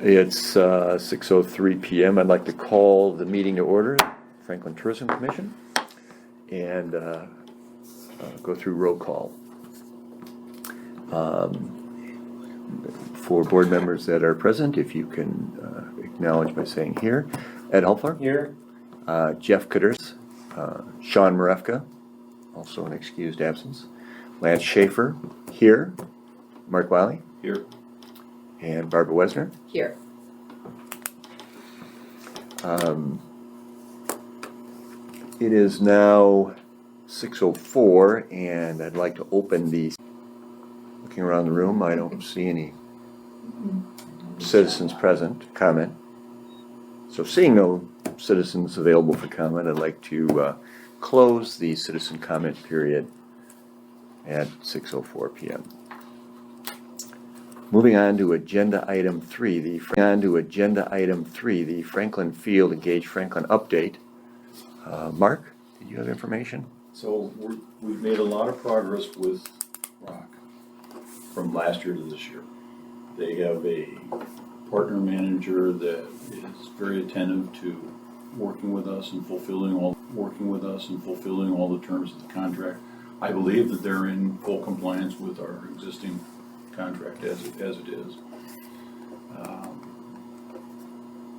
It's 6:03 p.m. I'd like to call the meeting to order, Franklin Tourism Commission, and go through roll call. For board members that are present, if you can acknowledge by saying here. Ed Helfler. Here. Jeff Kudders. Sean Marefka, also an excused absence. Lance Schaefer, here. Mark Wiley. Here. And Barbara Wesner. Here. It is now 6:04, and I'd like to open these. Looking around the room, I don't see any citizens present to comment. So seeing no citizens available for comment, I'd like to close the citizen comment period at 6:04 p.m. Moving on to agenda item 3, the Franklin Field Engage Franklin update. Mark, did you have information? So we've made a lot of progress with Rock from last year to this year. They have a partner manager that is very attentive to working with us and fulfilling all the terms of the contract. I believe that they're in full compliance with our existing contract as it is.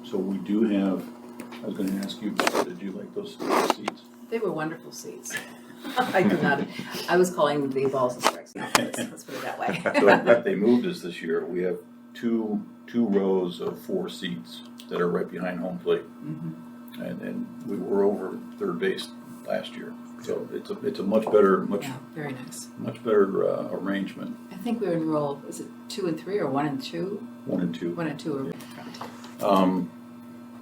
So we do have, I was going to ask you, did you like those seats? They were wonderful seats. I was calling the balls and strikes. Let's put it that way. So what they moved us this year, we have two rows of 4 seats that are right behind home plate. Mm-hmm. And we were over third base last year. So it's a much better, very nice. Much better arrangement. I think we're in roll, is it 2 and 3 or 1 and 2? 1 and 2. 1 and 2 are in front.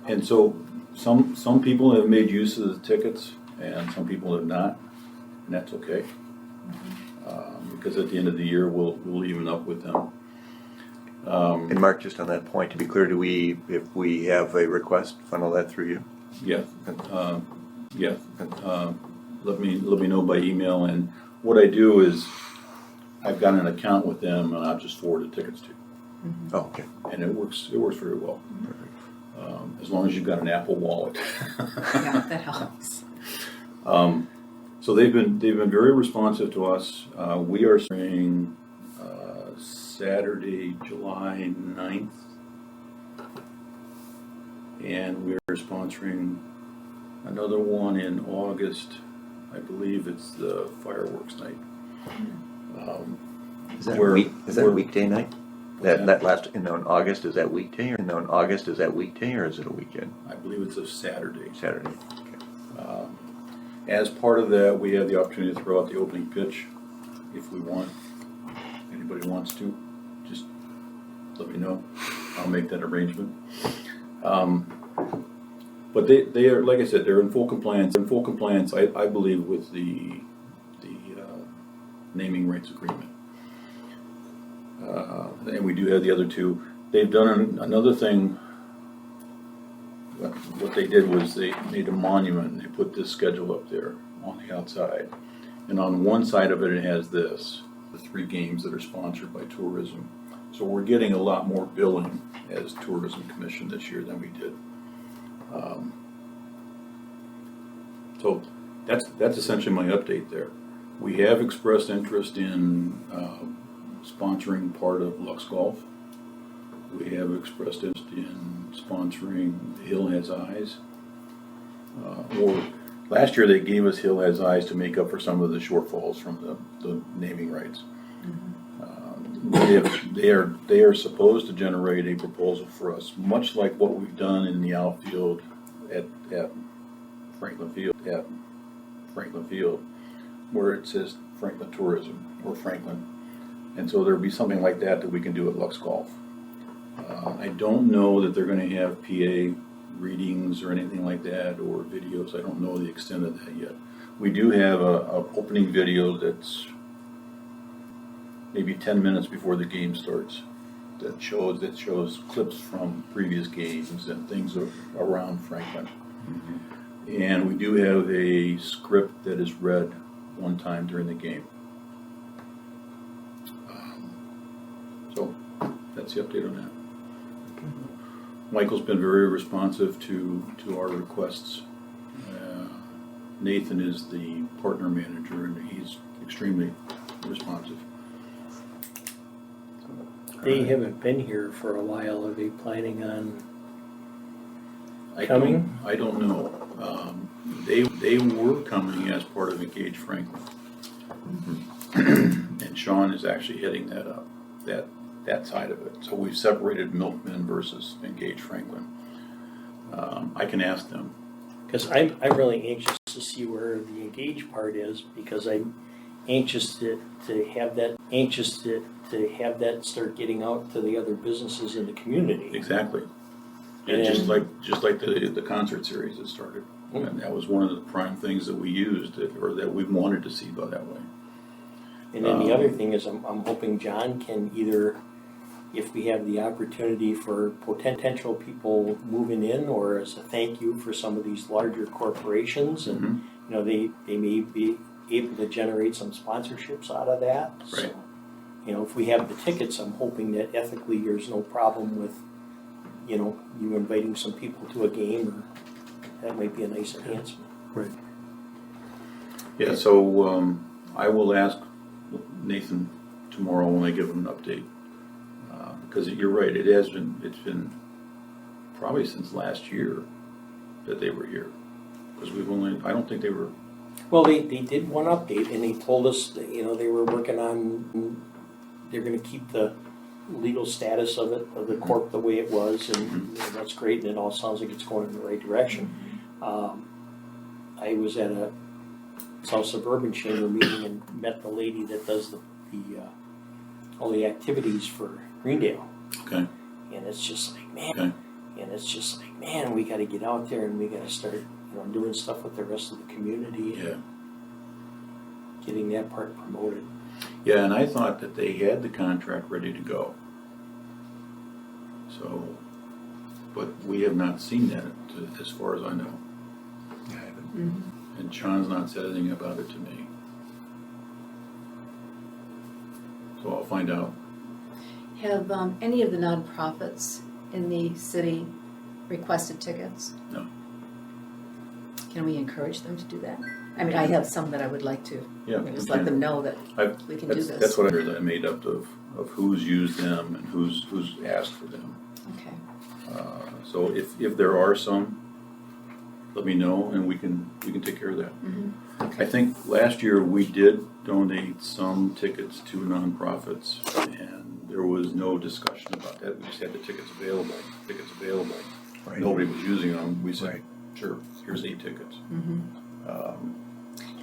And so some people have made use of the tickets and some people have not, and that's okay. Mm-hmm. Because at the end of the year we'll even up with them. And Mark, just on that point, to be clear, if we have a request, funnel that through you? Yeah. Let me know by email, and what I do is I've got an account with them and I'll just forward the tickets to. Mm-hmm. Oh, okay. And it works very well. Perfect. As long as you've got an Apple Wallet. Yeah, that helps. So they've been very responsive to us. We are saying Saturday, July 9th, and we're sponsoring another one in August. I believe it's the fireworks night. Is that a weekday night? That last in August, is that weekday, or is it a weekend? I believe it's a Saturday. Saturday. Okay. As part of that, we have the opportunity to throw out the opening pitch if we want. Anybody wants to, just let me know. I'll make that arrangement. But they are, like I said, they're in full compliance. I believe, with the naming rights agreement. And we do have the other 2. They've done another thing. What they did was they made a monument and they put this schedule up there on the outside. And on one side of it, it has the 3 games that are sponsored by tourism. So we're getting a lot more billing as Tourism Commission this year than we did. So that's essentially my update there. We have expressed interest in sponsoring part of Lux Golf. We have expressed interest in sponsoring Hill Has Eyes. Or last year they gave us Hill Has Eyes to make up for some of the shortfalls from the naming rights. Mm-hmm. They are supposed to generate a proposal for us, much like what we've done in the outfield at Franklin Field, where it says Franklin Tourism or Franklin. And so there'll be something like that we can do at Lux Golf. I don't know that they're going to have PA readings or anything like that, or videos. I don't know the extent of that yet. We do have a opening video that's maybe 10 minutes before the game starts that shows clips from previous games and things around Franklin. Mm-hmm. And we do have a script that is read one time during the game. So that's the update on that. Okay. Michael's been very responsive to our requests. Nathan is the partner manager, and he's extremely responsive. They haven't been here for a while. Are they planning on I coming? I don't know. They were coming as part of Engage Franklin. And Sean is actually heading that up, that side of it. So we've separated Milkman versus Engage Franklin. I can ask them. Because I'm really anxious to see where the engaged part is, because I'm anxious to have that start getting out to the other businesses in the community. Exactly. And just like the concert series that started. And that was one of the prime things that we used, or that we wanted to see go that way. And then the other thing is, I'm hoping John can either, if we have the opportunity for potential people moving in, or as a thank you for some of these larger corporations, and you know, they may be able to generate some sponsorships out of that. Right. So, you know, if we have the tickets, I'm hoping that ethically there's no problem with, you know, you inviting some people to a game, or that might be a nice enhancement. Right. Yeah, so I will ask Nathan tomorrow when I give him an update. Because you're right, it's been probably since last year that they were here. Because I don't think they were. Well, they did one update, and they told us that, you know, they were working on, they're gonna keep the legal status of it, of the corp the way it was, and you know, that's great, and it all sounds like it's going in the right direction. I was at a South Suburban Chamber meeting and met the lady that does all the activities for Greendale. Okay. And it's just like, man, Okay. and it's just like, man, we gotta get out there and we gotta start, you know, doing stuff with the rest of the community. Yeah. Getting that part promoted. Yeah, and I thought that they had the contract ready to go. So, but we have not seen that as far as I know. I haven't. Mm-hmm. And Sean's not said anything about it to me. So I'll find out. Have any of the nonprofits in the city requested tickets? No. Can we encourage them to do that? I mean, I have some that I would like to. Yeah. Just we let can. them know that we can do this. That's what I made up of who's used them and who's asked for them. Okay. So if there are some, let me know and we can take care of that. Mm-hmm. I think last year we did donate some tickets to nonprofits, and there was no discussion about that. We just had the tickets available. Right. Nobody was using them. We said, Right. sure, here's 8 tickets. Mm-hmm.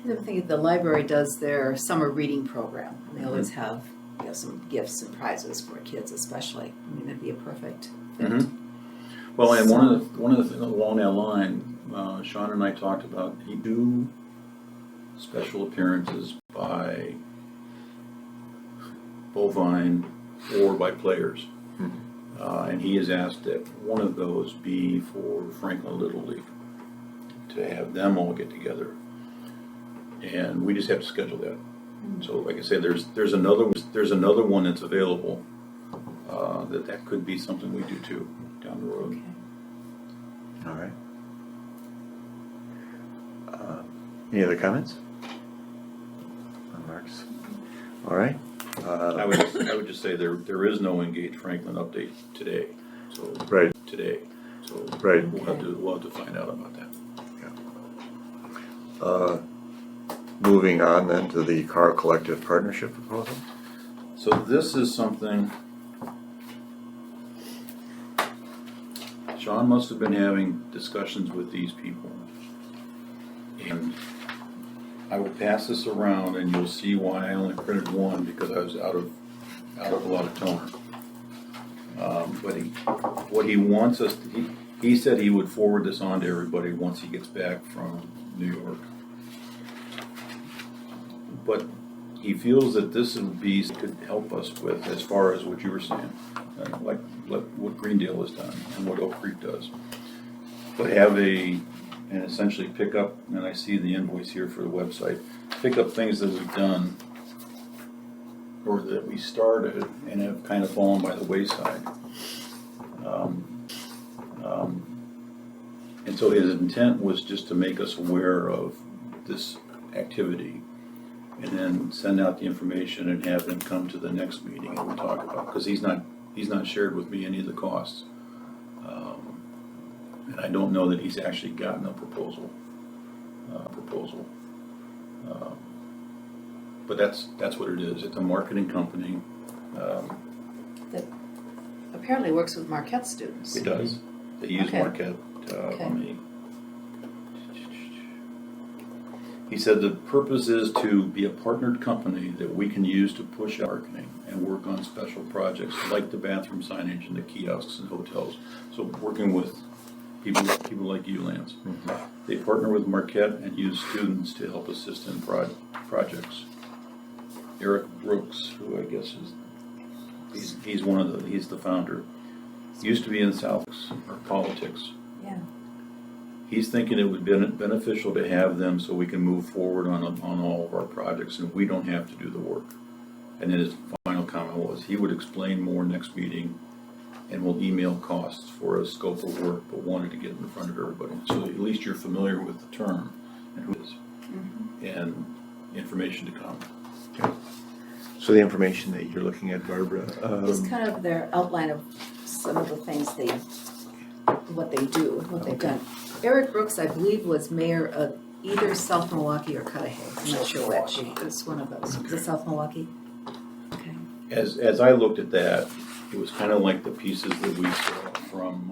The other thing is the library does their summer reading program. And they always have, you know, some gifts and prizes for kids, especially. I mean, that'd be a perfect fit. Mm-hmm. Well, and one of the things along that line, Sean and I talked about, he do special appearances by Bovine or by players. And he has asked that one of those be for Franklin Little League, to have them all get together. And we just have to schedule that. So like I said, there's another one that's available, that could be something we do too down the road. Okay. All right. Any other comments? Remarks? All right. I would just say there is no Engage Franklin update today. So Right. today. So Right. we'll have to find out about that. Moving on then to the car collective partnership proposal. So this is something Sean must have been having discussions with these people. And I will pass this around and you'll see why I only printed one, because I was out of a lot of toner. But what he wants us to, he said he would forward this on to everybody once he gets back from New York. But he feels that this could help us with, as far as what you were saying, like what Greendale has done and what Oak Creek does. But and essentially pick up, and I see the invoice here for the website, pick up things that we've done or that we started and have kind of fallen by the wayside. And so his intent was just to make us aware of this activity and then send out the information and have them come to the next meeting and we'll talk about, because he's not shared with me any of the costs. And I don't know that he's actually gotten a proposal. But that's what it is. It's a marketing company. That apparently works with Marquette students. It does. They use Okay. Marquette. Okay. Let me. He said the purpose is to be a partnered company that we can use to push marketing and work on special projects like the bathroom signage and the kiosks and hotels. So working with people like you, Lance. They partner with Marquette and use students to help assist in projects. Eric Brooks, who I guess he's the founder. Used to be in South or politics. Yeah. He's thinking it would be beneficial to have them so we can move forward on all of our projects and we don't have to do the work. And then his final comment was he would explain more next meeting and we'll email costs for a scope of work, but wanted to get in front of everybody. So at least you're familiar with the term and who it is and information to come. So the information that you're looking at, Barbara, It's kind of their outline of some of the things what they do, what they've done. Eric Brooks, I believe, was mayor of either South Milwaukee or Cudahy. I'm not sure which. It's one of those. Is it South Milwaukee? Okay. As I looked at that, it was kind of like the pieces that we saw from,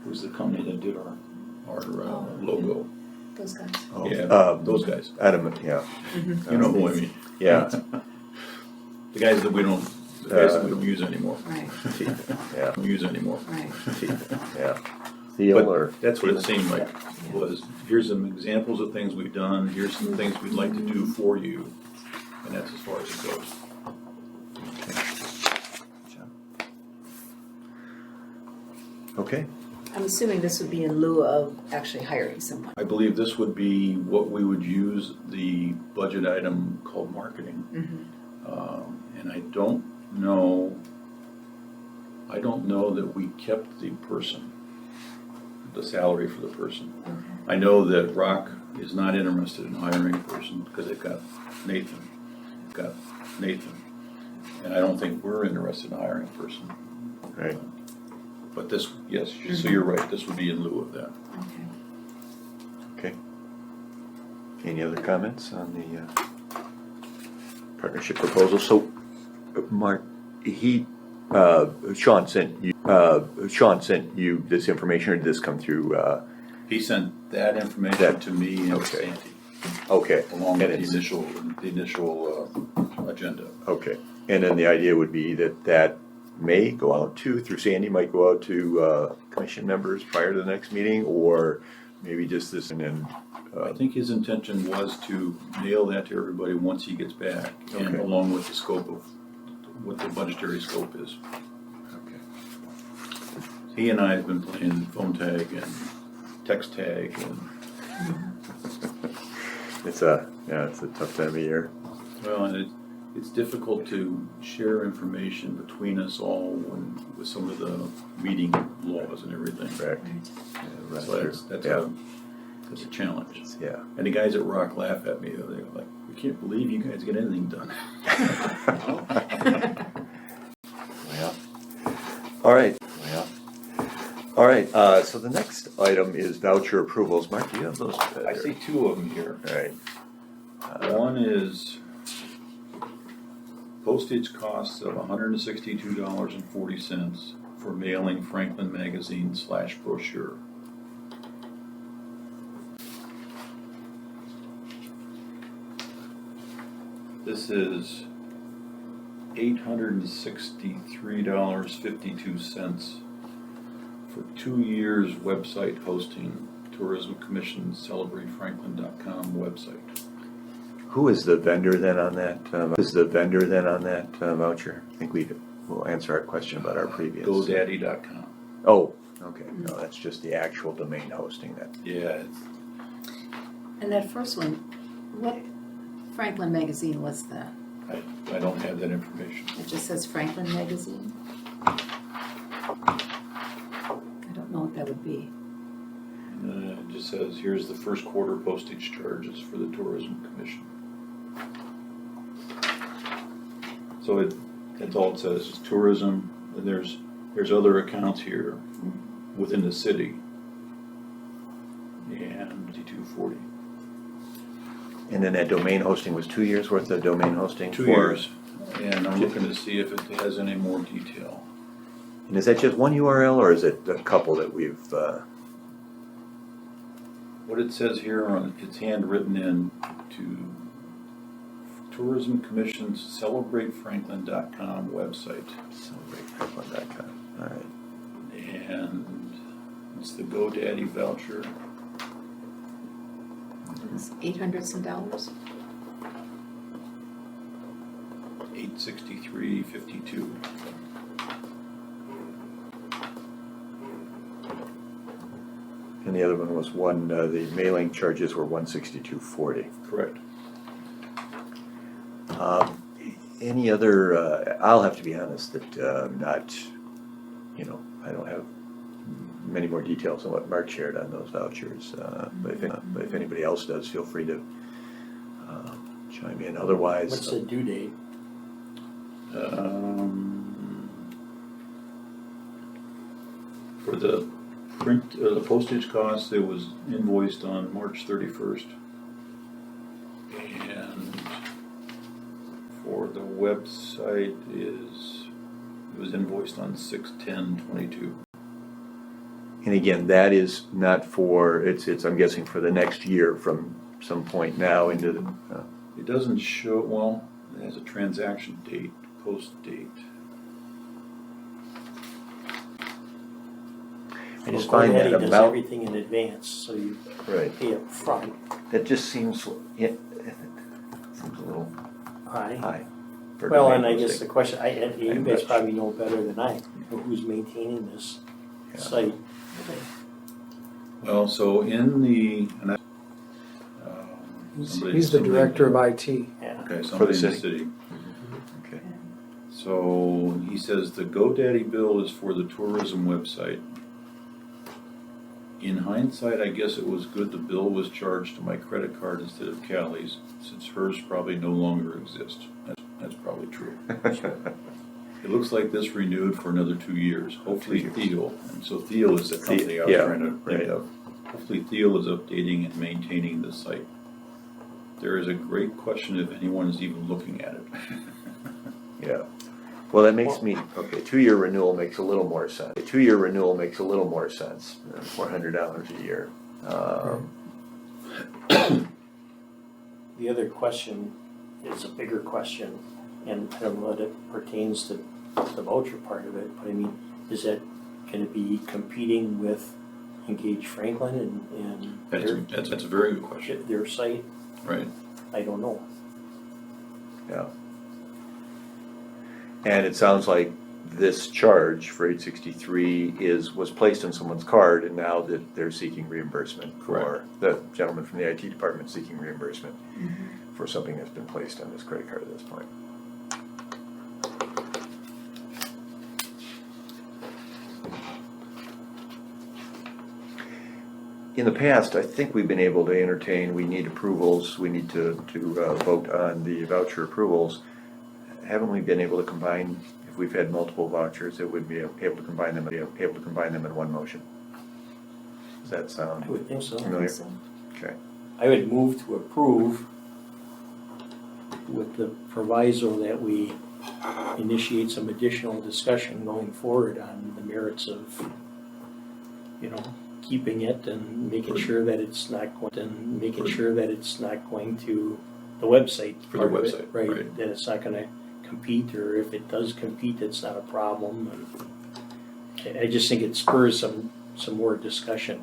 who's the company that did our logo? Those guys. Yeah, those guys. Adam, yeah. You know who I mean. Yeah. The guys that we don't use anymore. Right, Yeah. Don't use anymore. right. Yeah. Thiel or? But that's what it seemed like, was here's some examples of things we've done, here's some things we'd like to do for you, and that's as far as it goes. Okay. I'm assuming this would be in lieu of actually hiring someone. I believe this would be what we would use the budget item called marketing. And I don't know that we kept the person, the salary for the person. I know that Rock is not interested in hiring a person because they've got Nathan. And I don't think we're interested in hiring a person. Right. But this, yes, so you're right, this would be in lieu of that. Okay. Okay. Any other comments on the partnership proposal? So, Mark, Sean sent you this information, or did this come through? He sent that information to me and Okay. Sandy, Okay. along with And the initial agenda. Okay. And then the idea would be that may go out through Sandy, might go out to commission members prior to the next meeting, or maybe just this and then. I think his intention was to mail that to everybody once he gets back, and Okay. along with the scope of what the budgetary scope is. Okay. He and I have been playing phone tag and text tag, and It's a tough time of year. well, and it's difficult to share information between us all with some of the meeting laws and everything. Correct. Right. So that's a challenge. Yeah. And the guys at Rock laugh at me. They're like, "We can't believe you guys get anything done." Well. All right. Well. All right. So the next item is voucher approvals. Mark, do you have those? I see two of them here. All right. One is postage costs of $162.40 for mailing Franklin Magazine / brochure. This is $863.52 for 2 years website hosting, Tourism Commission CelebrateFranklin.com website. Who is the vendor then on that? Voucher? I think we'll answer our question about our previous. GoDaddy.com. Oh, okay. No, that's just the actual domain hosting that. Yeah, And that first one, what Franklin Magazine was that? I don't have that information. It just says Franklin Magazine? I don't know what that would be. And it just says, here's the first quarter postage charges for the Tourism Commission. So that's all it says, is tourism, and there's other accounts here within the city. And 5240. And then that domain hosting was 2 years worth of domain hosting? 2 for- years. And I'm looking to see if it has any more detail. And is that just one URL or is it a couple that we've, What it says here it's handwritten in to Tourism Commission's CelebrateFranklin.com website. celebrateFranklin.com, all right. And it's the GoDaddy voucher. It's $800 some dollars. $863.52. And the other one was the mailing charges were $162.40. Correct. Any other, I'll have to be honest that not, I don't have many more details on what Mark shared on those vouchers. But if anybody else does, feel free to chime in. Otherwise. What's the due date? For the the postage cost, it was invoiced on March 31st. And for the website it was invoiced on 6/10/22. And again, that is not for, it's I'm guessing for the next year from some point now into the, It doesn't show, well, it has a transaction date, post date. I just Well, find that GoDaddy does amount, everything in advance, so you right, pay up front. that just seems, it seems a little Aye. high. for Well, domain and I guess hosting. the question, you I'm guys not probably know better than I, who's maintaining this Yeah. site. Well, so in the, and He's the director of IT. Yeah. Okay, somebody in the city. city. Okay. So he says the GoDaddy bill is for the tourism website. In hindsight, I guess it was good the bill was charged to my credit card instead of Callie's, since hers probably no longer exists. That's probably true. It looks like this renewed for another 2 years. Hopefully 2 years. Theo, and so Theo is the company I was Yeah, trying to think right. of. Hopefully Theo is updating and maintaining the site. There is a great question if anyone is even looking at it. Yeah. Well, that makes me, okay, 2-year renewal makes a little more sense. A 2-year renewal makes a little more sense, $400 a year. The other question is a bigger question, and I don't know that it pertains to the voucher part of it, but I mean, is that gonna be competing with Engage Franklin and That's a very good question. their site? Right. I don't know. Yeah. And it sounds like this charge for 863 was placed on someone's card, and now that they're seeking reimbursement for, the gentleman from the IT department seeking reimbursement for something that's been placed on his credit card at this point. In the past, I think we've been able to entertain, we need approvals, we need to vote on the voucher approvals. Haven't we been able to combine, if we've had multiple vouchers, it would be able to combine them in one motion? Does that sound I would think so. familiar? So, Okay. I would move to approve with the proviso that we initiate some additional discussion going forward on the merits of, keeping it and making sure that it's not going, to the website. For the part of it, website, Right, right. that it's not gonna compete, or if it does compete, it's not a problem. And I just think it spurs some more discussion.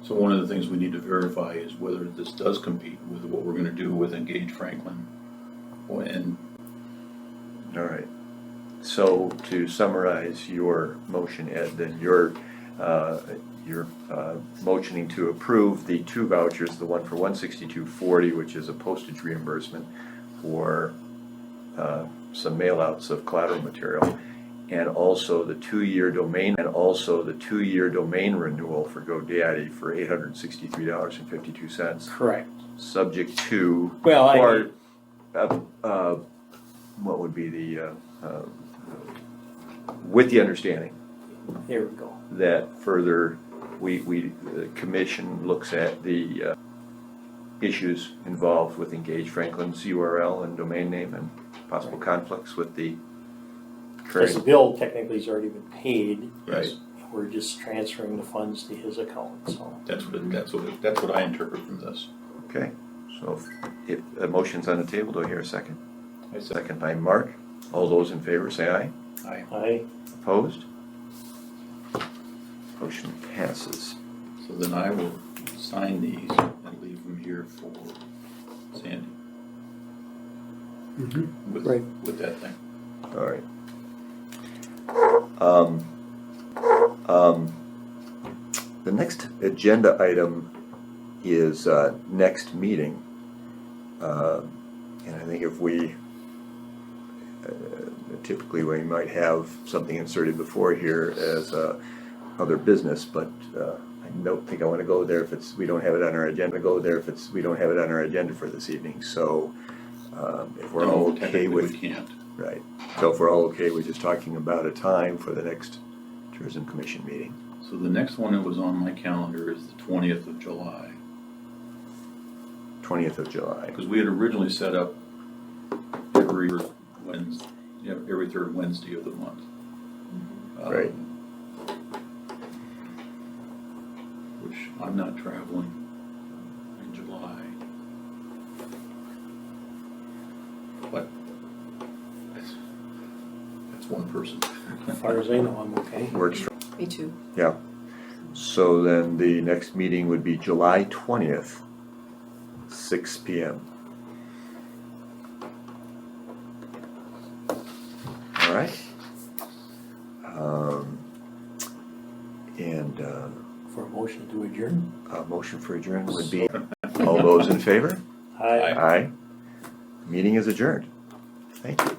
So one of the things we need to verify is whether this does compete with what we're gonna do with Engage Franklin. And All right. So to summarize your motion, Ed, then you're motioning to approve the 2 vouchers, the one for $162.40, which is a postage reimbursement for some mail-outs of collateral material, and also the two-year domain renewal for GoDaddy for $863.52, Correct. subject to, Well, or, what would be the, with the understanding there we go. that further, the commission looks at the issues involved with Engage Franklin's URL and domain name and possible conflicts with the Because the current. bill technically has already been paid. Right. We're just transferring the funds to his account, so. That's what I interpret from this. Okay, so if a motion's on the table, do I hear a second? I said, Second by Mark. All those in favor say aye. I, Opposed? Motion passes. so then I will sign these and leave them here for Sandy. With, Right. with that thing. All right. The next agenda item is next meeting. And I think if we, typically we might have something inserted before here as other business, but I don't think I want to go there if we don't have it on our agenda, for this evening. So if we're all No, okay technically with. we can't. Right, so if we're all okay with just talking about a time for the next Tourism Commission meeting. So the next one that was on my calendar is the 20th of July. 20th of July. Because we had originally set up every Wednesday, every third Wednesday of the month. Right. Which I'm not traveling in July. But that's one person. as far as I know, I'm okay. Works for, Me too. yeah. So then the next meeting would be July 20th, 6 p.m. All right. And For a motion to adjourn? a motion for adjournment would be, all those in favor? Aye. Aye. Meeting is adjourned. Thank you.